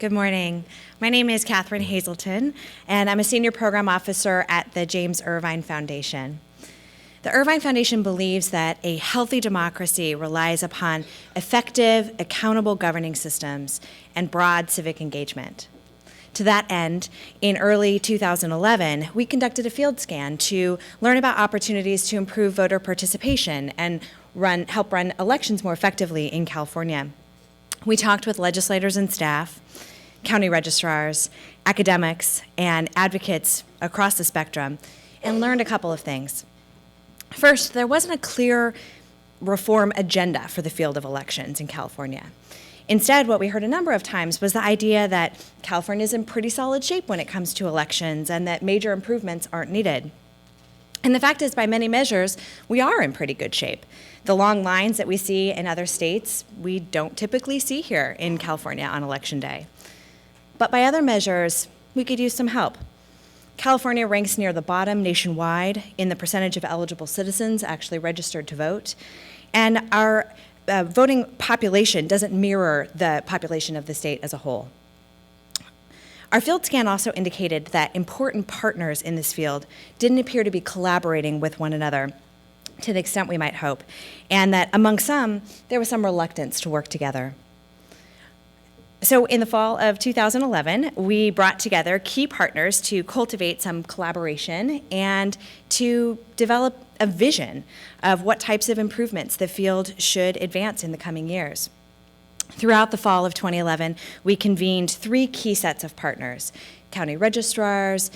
Good morning. My name is Catherine Hazelton, and I'm a senior program officer at the James Irvine Foundation. The Irvine Foundation believes that a healthy democracy relies upon effective, accountable governing systems and broad civic engagement. To that end, in early 2011, we conducted a field scan to learn about opportunities to improve voter participation and help run elections more effectively in California. We talked with legislators and staff, county registrars, academics, and advocates across the spectrum, and learned a couple of things. First, there wasn't a clear reform agenda for the field of elections in California. Instead, what we heard a number of times was the idea that California is in pretty solid shape when it comes to elections and that major improvements aren't needed. And the fact is, by many measures, we are in pretty good shape. The long lines that we see in other states, we don't typically see here in California on Election Day. But by other measures, we could use some help. California ranks near the bottom nationwide in the percentage of eligible citizens actually registered to vote, and our voting population doesn't mirror the population of the state as a whole. Our field scan also indicated that important partners in this field didn't appear to be collaborating with one another to the extent we might hope, and that among some, there was some reluctance to work together. So in the fall of 2011, we brought together key partners to cultivate some collaboration and to develop a vision of what types of improvements the field should advance in the coming years. Throughout the fall of 2011, we convened 3 key sets of partners: county registrars,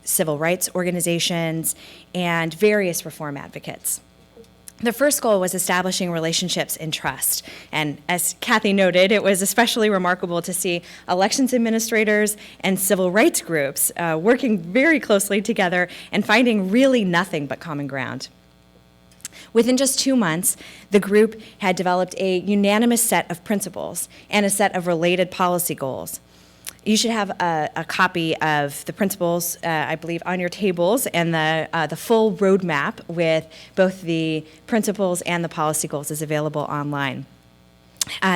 civil rights organizations, and various reform advocates. The first goal was establishing relationships and trust. And as Cathy noted, it was especially remarkable to see elections administrators and civil rights groups working very closely together and finding really nothing but common ground. Within just 2 months, the group had developed a unanimous set of principles and a set of related policy goals. You should have a copy of the principles, I believe, on your tables, and the full roadmap with both the principles and the policy goals is available online.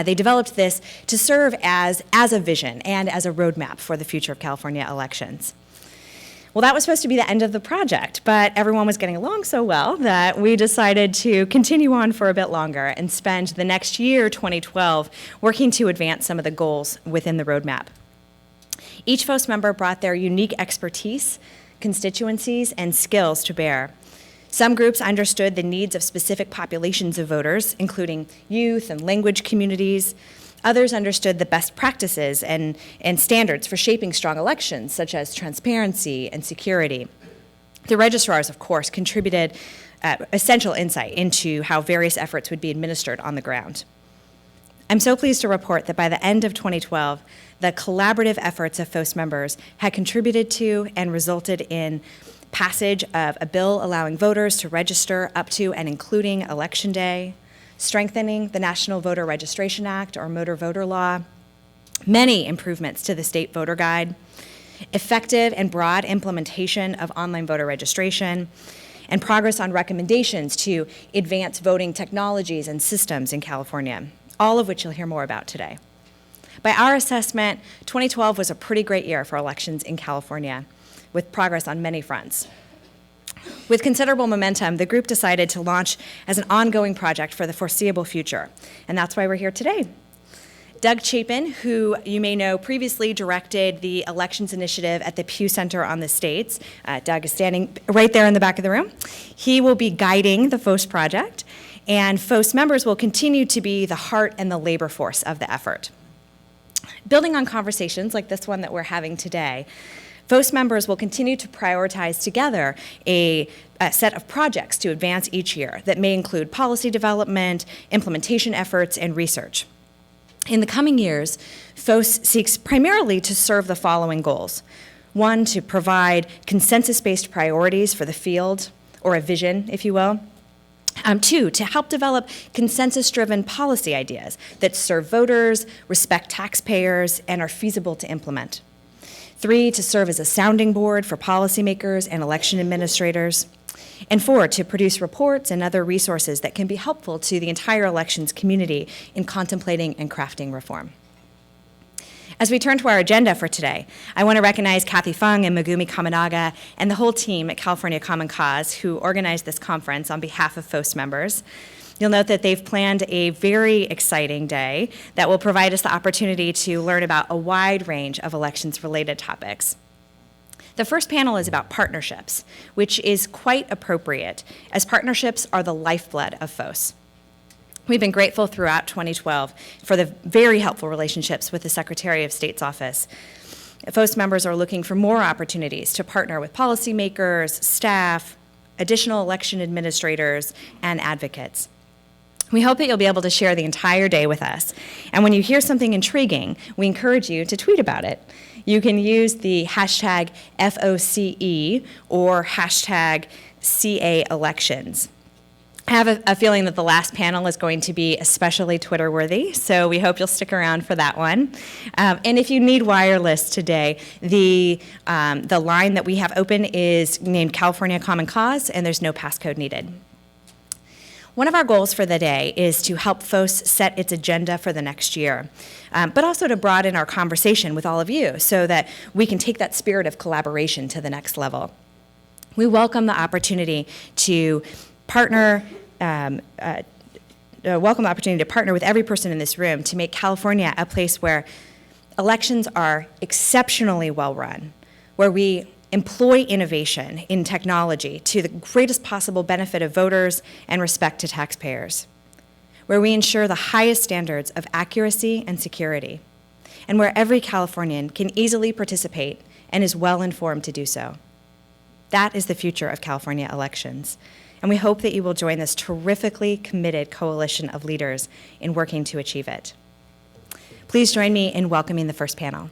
They developed this to serve as a vision and as a roadmap for the future of California elections. Well, that was supposed to be the end of the project, but everyone was getting along so well that we decided to continue on for a bit longer and spend the next year, 2012, working to advance some of the goals within the roadmap. Each FOS member brought their unique expertise, constituencies, and skills to bear. Some groups understood the needs of specific populations of voters, including youth and language communities. Others understood the best practices and standards for shaping strong elections, such as transparency and security. The registrars, of course, contributed essential insight into how various efforts would be administered on the ground. I'm so pleased to report that by the end of 2012, the collaborative efforts of FOS members had contributed to and resulted in passage of a bill allowing voters to register up to and including Election Day, strengthening the National Voter Registration Act, or Motor Voter Law, many improvements to the state voter guide, effective and broad implementation of online voter registration, and progress on recommendations to advance voting technologies and systems in California, all of which you'll hear more about today. By our assessment, 2012 was a pretty great year for elections in California, with progress on many fronts. With considerable momentum, the group decided to launch as an ongoing project for the foreseeable future, and that's why we're here today. Doug Chapin, who you may know previously directed the elections initiative at the Pew Center on the States. Doug is standing right there in the back of the room. He will be guiding the FOS project, and FOS members will continue to be the heart and the labor force of the effort. Building on conversations like this one that we're having today, FOS members will continue to prioritize together a set of projects to advance each year that may include policy development, implementation efforts, and research. In the coming years, FOS seeks primarily to serve the following goals. 1, to provide consensus-based priorities for the field, or a vision, if you will. 2, to help develop consensus-driven policy ideas that serve voters, respect taxpayers, and are feasible to implement. 3, to serve as a sounding board for policymakers and election administrators. And 4, to produce reports and other resources that can be helpful to the entire elections community in contemplating and crafting reform. As we turn to our agenda for today, I want to recognize Cathy Fung and Megumi Kamanaga and the whole team at California Common Cause who organized this conference on behalf of FOST members. You'll note that they've planned a very exciting day that will provide us the opportunity to learn about a wide range of elections-related topics. The first panel is about partnerships, which is quite appropriate, as partnerships are the lifeblood of FOST. We've been grateful throughout 2012 for the very helpful relationships with the Secretary of State's office. FOST members are looking for more opportunities to partner with policymakers, staff, additional election administrators, and advocates. We hope that you'll be able to share the entire day with us. And when you hear something intriguing, we encourage you to tweet about it. You can use the hashtag FOCE or hashtag CAElections. I have a feeling that the last panel is going to be especially Twitter-worthy, so we hope you'll stick around for that one. And if you need wireless today, the line that we have open is named California Common Cause, and there's no passcode needed. One of our goals for the day is to help FOST set its agenda for the next year, but also to broaden our conversation with all of you so that we can take that spirit of collaboration to the next level. We welcome the opportunity to partner with every person in this room to make California a place where elections are exceptionally well run, where we employ innovation in technology to the greatest possible benefit of voters and respect to taxpayers, where we ensure the highest standards of accuracy and security, and where every Californian can easily participate and is well informed to do so. That is the future of California elections. And we hope that you will join this terrifically committed coalition of leaders in working to achieve it. Please join me in welcoming the first panel.